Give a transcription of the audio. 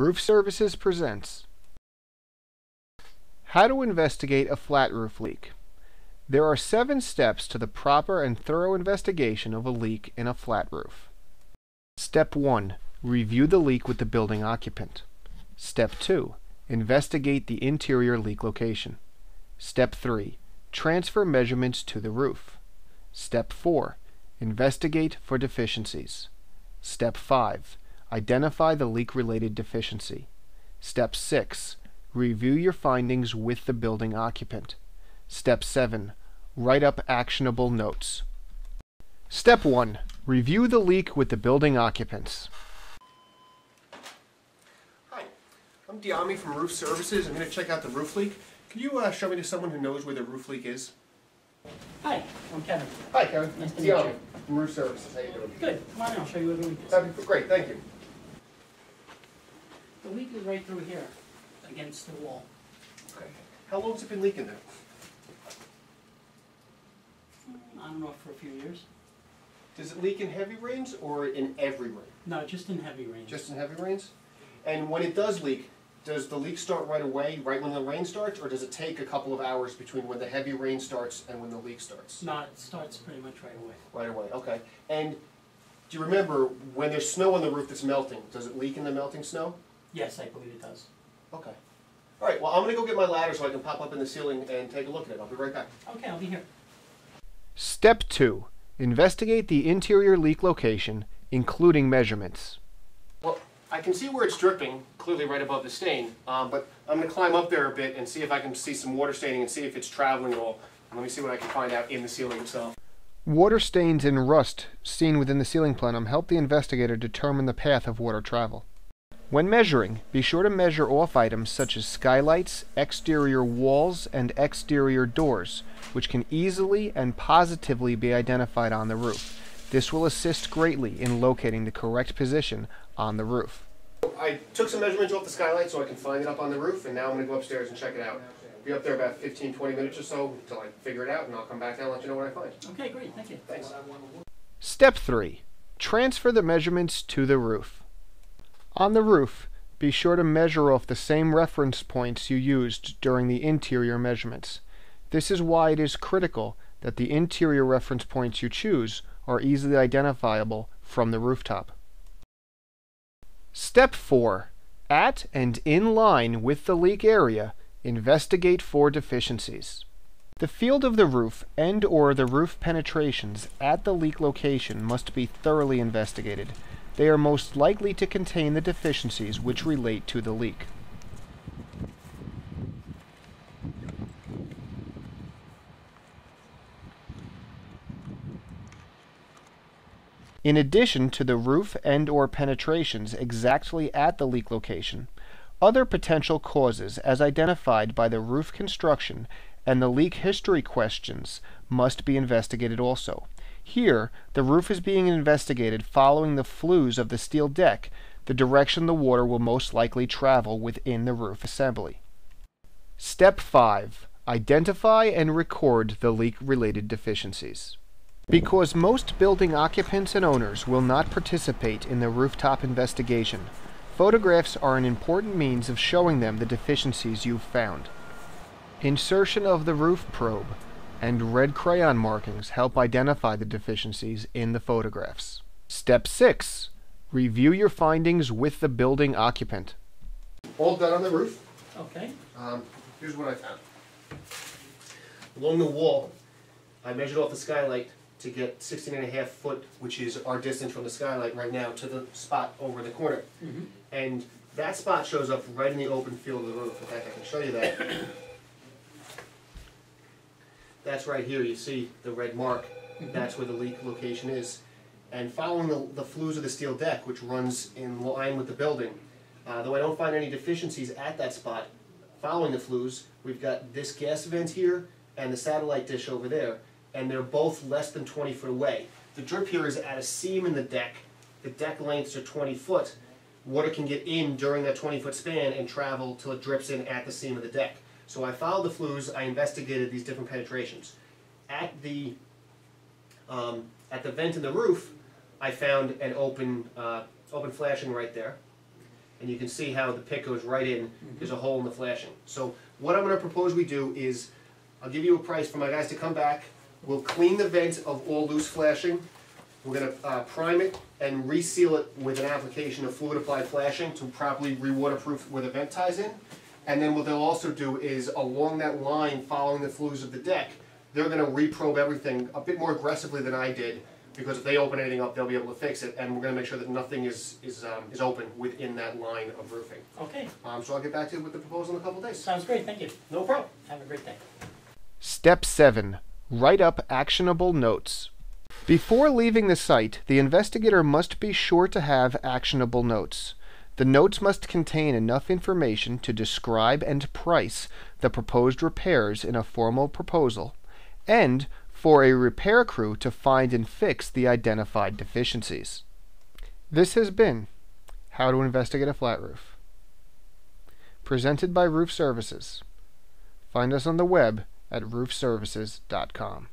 Roof Services presents How to Investigate a Flat Roof Leak. There are 7 steps to the proper and thorough investigation of a leak in a flat roof. Step 1. Review the leak with the building occupant. Step 2. Investigate the interior leak location. Step 3. Transfer measurements to the roof. Step 4. Investigate for deficiencies. Step 5. Identify the leak-related deficiency. Step 6. Review your findings with the building occupant. Step 7. Write up actionable notes. Step 1. Review the leak with the building occupants. Hi, I'm Diami from Roof Services. I'm going to check out the roof leak. Can you show me to someone who knows where the roof leak is? Hi, I'm Kevin. Hi, Kevin. Nice to meet you. Diami from Roof Services. How you doing? Good. Come on in, I'll show you where the leak is. That'd be great. Thank you. The leak is right through here, against the wall. Okay. How long has it been leaking there? I don't know, for a few years. Does it leak in heavy rains or in every rain? No, just in heavy rain. Just in heavy rains? And when it does leak, does the leak start right away, right when the rain starts, or does it take a couple of hours between when the heavy rain starts and when the leak starts? No, it starts pretty much right away. Right away, okay. And do you remember when there's snow on the roof that's melting, does it leak in the melting snow? Yes, I believe it does. Okay. All right, well, I'm going to go get my ladder so I can pop up in the ceiling and take a look at it. I'll be right back. Okay, I'll be here. Step 2. Investigate the interior leak location, including measurements. Well, I can see where it's dripping, clearly right above the stain, but I'm going to climb up there a bit and see if I can see some water staining and see if it's traveling at all. And let me see what I can find out in the ceiling itself. Water stains and rust seen within the ceiling plenum help the investigator determine the path of water travel. When measuring, be sure to measure off items such as skylights, exterior walls, and exterior doors, which can easily and positively be identified on the roof. This will assist greatly in locating the correct position on the roof. I took some measurements off the skylight so I can find it up on the roof, and now I'm going to go upstairs and check it out. I'll be up there about 15-20 minutes or so until I figure it out, and I'll come back down and let you know what I find. Okay, great, thank you. Thanks. Step 3. Transfer the measurements to the roof. On the roof, be sure to measure off the same reference points you used during the interior measurements. This is why it is critical that the interior reference points you choose are easily identifiable from the rooftop. Step 4. At and in line with the leak area, investigate for deficiencies. The field of the roof and/or the roof penetrations at the leak location must be thoroughly investigated. They are most likely to contain the deficiencies which relate to the leak. In addition to the roof and/or penetrations exactly at the leak location, other potential causes as identified by the roof construction and the leak history questions must be investigated also. Here, the roof is being investigated following the flues of the steel deck, the direction the water will most likely travel within the roof assembly. Step 5. Identify and record the leak-related deficiencies. Because most building occupants and owners will not participate in the rooftop investigation, photographs are an important means of showing them the deficiencies you've found. Insertion of the roof probe and red crayon markings help identify the deficiencies in the photographs. Step 6. Review your findings with the building occupant. All done on the roof. Okay. Here's what I found. Along the wall, I measured off the skylight to get 16.5 foot, which is our distance from the skylight right now, to the spot over the corner. Mm-hmm. And that spot shows up right in the open field of the roof. In fact, I can show you that. That's right here. You see the red mark. Mm-hmm. That's where the leak location is. And following the flues of the steel deck, which runs in line with the building, though I don't find any deficiencies at that spot, following the flues, we've got this gas vent here and the satellite dish over there, and they're both less than 20 foot away. The drip here is at a seam in the deck. The deck lengths are 20 foot. Water can get in during that 20-foot span and travel till it drips in at the seam of the deck. So I followed the flues, I investigated these different penetrations. At the vent in the roof, I found an open flashing right there. and you can see how the pick goes right in. There's a hole in the flashing. So what I'm going to propose we do is, I'll give you a price for my guys to come back. We'll clean the vent of all loose flashing. We're going to prime it and reseal it with an application of fluid applied flashing to properly re-waterproof where the vent ties in. And then what they'll also do is, along that line following the flues of the deck, they're going to reprobe everything a bit more aggressively than I did, because if they open anything up, they'll be able to fix it, and we're going to make sure that nothing is open within that line of roofing. Okay, So I'll get back to you with the proposal in a couple of days. sounds great, thank you. No problem. Have a great day. Step 7. Write up actionable notes. Before leaving the site, the investigator must be sure to have actionable notes. The notes must contain enough information to describe and price the proposed repairs in a formal proposal, and for a repair crew to find and fix the identified deficiencies. This has been How to Investigate a Flat Roof, presented by Roof Services. Find us on the web at roofservices.com.